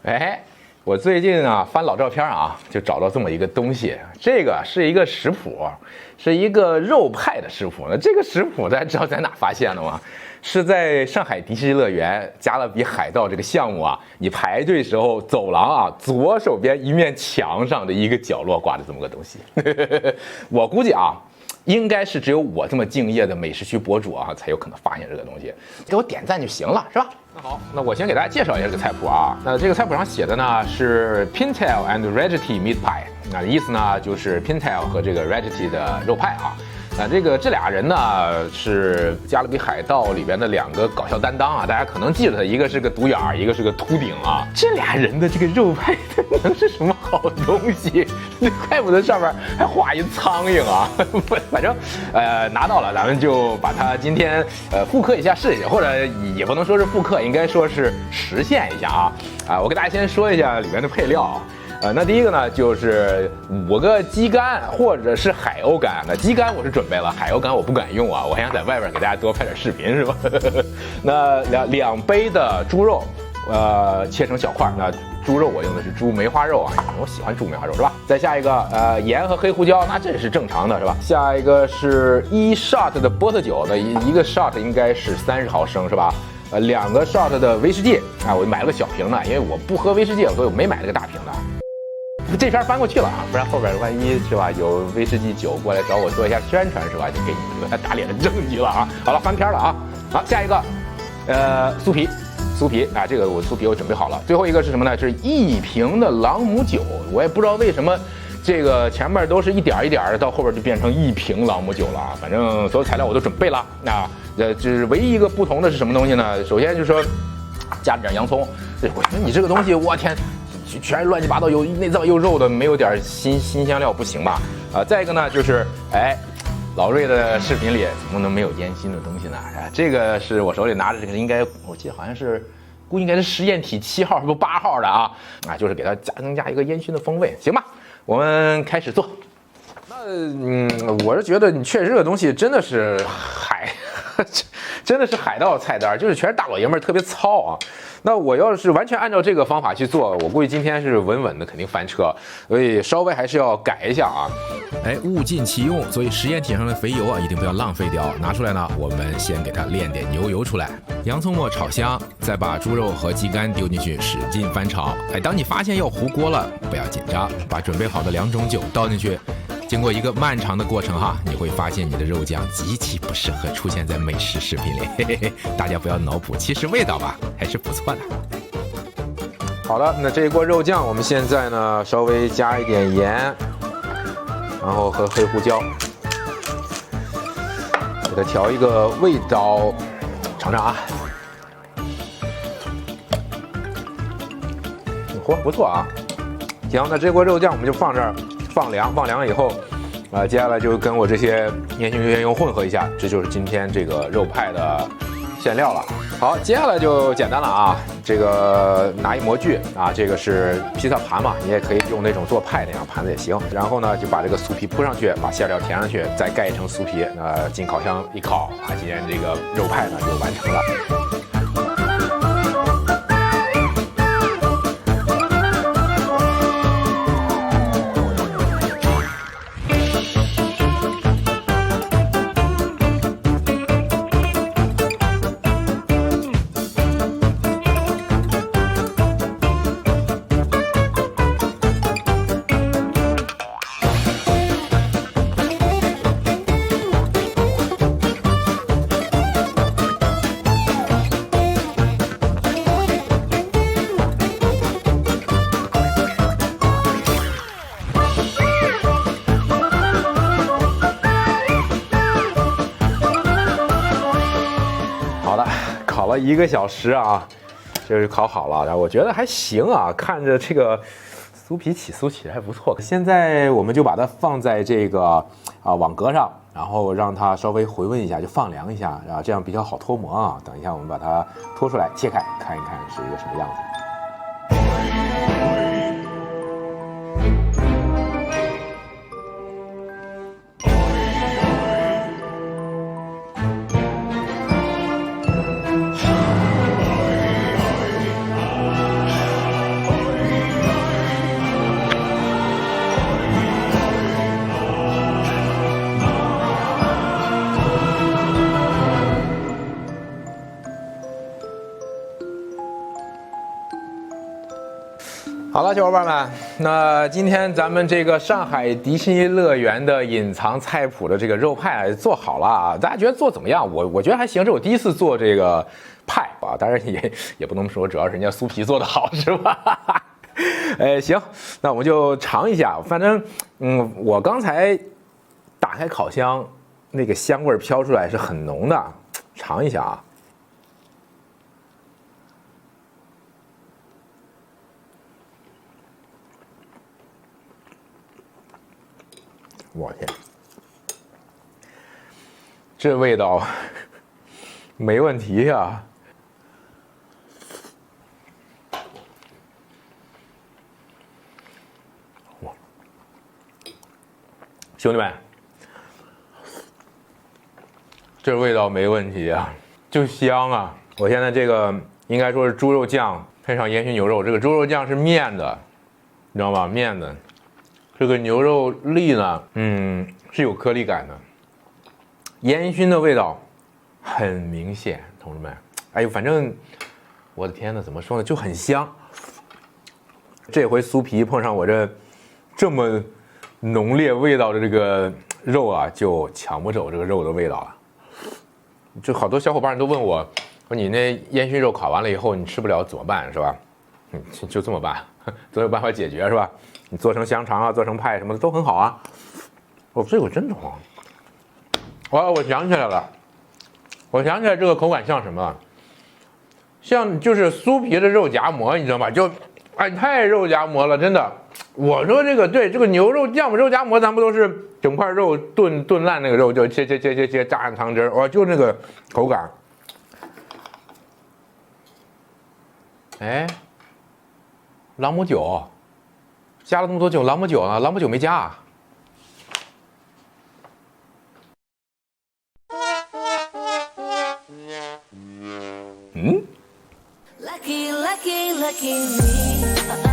哎，我最近啊翻老照片啊，就找到这么一个东西。这个是一个食谱，是一个肉派的食谱。那这个食谱大家知道在哪发现的吗？是在上海迪士尼乐园加勒比海盗这个项目啊，你排队时候走廊啊左手边一面墙上的一个角落挂着这么个东西。我估计啊。应该是只有我这么敬业的美食区博主啊，才有可能发现这个东西，给我点赞就行了，是吧？那好，那我先给大家介绍一下这个菜谱啊。那这个菜谱上写的呢是 Pintail and Raggedy Meat Pie， 那意思呢就是 Pintail 和这个 Raggedy 的肉派啊。那这俩人呢是加勒比海盗里边的两个搞笑担当啊，大家可能记得他，一个是个独眼儿，一个是个秃顶啊。这俩人的这个肉派能是什么好东西？怪不得上面还画一苍蝇啊！反正拿到了，咱们就把它今天复刻一下试一下，或者也不能说是复刻，应该说是实现一下啊！我给大家先说一下里面的配料啊。那第一个呢，就是5个鸡肝或者是海鸥肝。那鸡肝我是准备了，海鸥肝我不敢用啊，我还想在外边给大家多拍点视频，是吧？那两杯的猪肉，切成小块。那猪肉我用的是猪梅花肉啊，我喜欢猪梅花肉，是吧？再下一个，盐和黑胡椒，那这是正常的，是吧？下一个是1 shot 的波特酒，那一个 shot 应该是30毫升，是吧？2个 shot 的威士忌啊，我买了个小瓶的，因为我不喝威士忌，所以我没买这个大瓶的。这篇翻过去了啊，不然后边万一是吧有威士忌酒过来找我做一下宣传是吧，就给你们留下打脸的证据了啊。好了，翻篇了啊。好，下一个，酥皮啊，这个酥皮我准备好了。最后一个是什么呢？是1瓶的朗姆酒，我也不知道为什么这个前面都是一点一点的，到后边就变成1瓶朗姆酒了啊。反正所有材料我都准备了。那就是唯一一个不同的是什么东西呢？首先就是说加了点洋葱。我觉得你这个东西，我天。全是乱七八糟，又内脏又肉的，没有点新香料不行吧？再一个呢，就是老瑞的视频里怎么能没有烟熏的东西呢？这个是我手里拿着这个，我记得好像是，估计应该是实验体7号不8号的啊，就是给它增加一个烟熏的风味，行吧？我们开始做。我是觉得你确实这个东西真的是真的是海盗菜单，就是全是大老爷们儿，特别糙啊。那我要是完全按照这个方法去做，我估计今天是稳稳的肯定翻车，所以稍微还是要改一下啊。物尽其用，所以实验体上的肥油啊，一定不要浪费掉。拿出来呢，我们先给它炼点牛油出来，洋葱末炒香，再把猪肉和鸡肝丢进去，使劲翻炒。当你发现要糊锅了，不要紧张，把准备好的2种酒倒进去。经过一个漫长的过程哈，你会发现你的肉酱极其不适合出现在美食视频里，嘿嘿嘿，大家不要脑补，其实味道吧还是不错的。好的，那这一锅肉酱我们现在呢稍微加一点盐，然后和黑胡椒，给它调一个味道，尝尝啊。嚯，不错啊。行，那这锅肉酱我们就放这儿。放凉以后，接下来就跟我这些烟熏原油混合一下，这就是今天这个肉派的馅料了。好，接下来就简单了啊，这个拿一模具啊，这个是披萨盘嘛，你也可以用那种做派那样盘子也行。然后呢，就把这个酥皮铺上去，把馅料填上去，再盖一层酥皮，进烤箱一烤啊，今天这个肉派呢就完成了。烤了1个小时啊，就是烤好了，然后我觉得还行啊，看着这个酥皮起酥起来还不错。现在我们就把它放在这个网格上，然后让它稍微回温一下，就放凉一下，然后这样比较好脱模啊。等一下我们把它脱出来切开，看一看是一个什么样子。好了，小伙伴们，那今天咱们这个上海迪士尼乐园的隐藏菜谱的这个肉派做好了啊，大家觉得做怎么样？我觉得还行，这是我第一次做这个派啊，当然也不能说，主要是人家酥皮做的好，是吧？行，那我们就尝一下。反正，我刚才打开烤箱，那个香味飘出来是很浓的，尝一下啊。我天，这味道没问题呀！兄弟们，这味道没问题啊，就香啊！我现在这个应该说是猪肉酱配上烟熏牛肉，这个猪肉酱是面的，你知道吗？面的。这个牛肉粒呢，是有颗粒感的，烟熏的味道很明显，同志们。哎呦，反正我的天呐，怎么说呢，就很香。这回酥皮碰上我这么浓烈味道的这个肉啊，就抢不走这个肉的味道了。就好多小伙伴都问我，说你那烟熏肉烤完了以后你吃不了怎么办，是吧？就这么办，总有办法解决，是吧？你做成香肠啊，做成派什么的都很好啊。这个真的好。我想起来了，我想起来这个口感像什么？像就是酥皮的肉夹馍，你知道吗？太肉夹馍了，真的。我说这个对，这个牛肉酱肉夹馍，咱不都是整块肉炖烂那个肉，就切，加上汤汁儿，哇，就那个口感。哎，朗姆酒。加了这么多酒，朗姆酒呢？朗姆酒没加啊。Lucky, lucky, lucky me.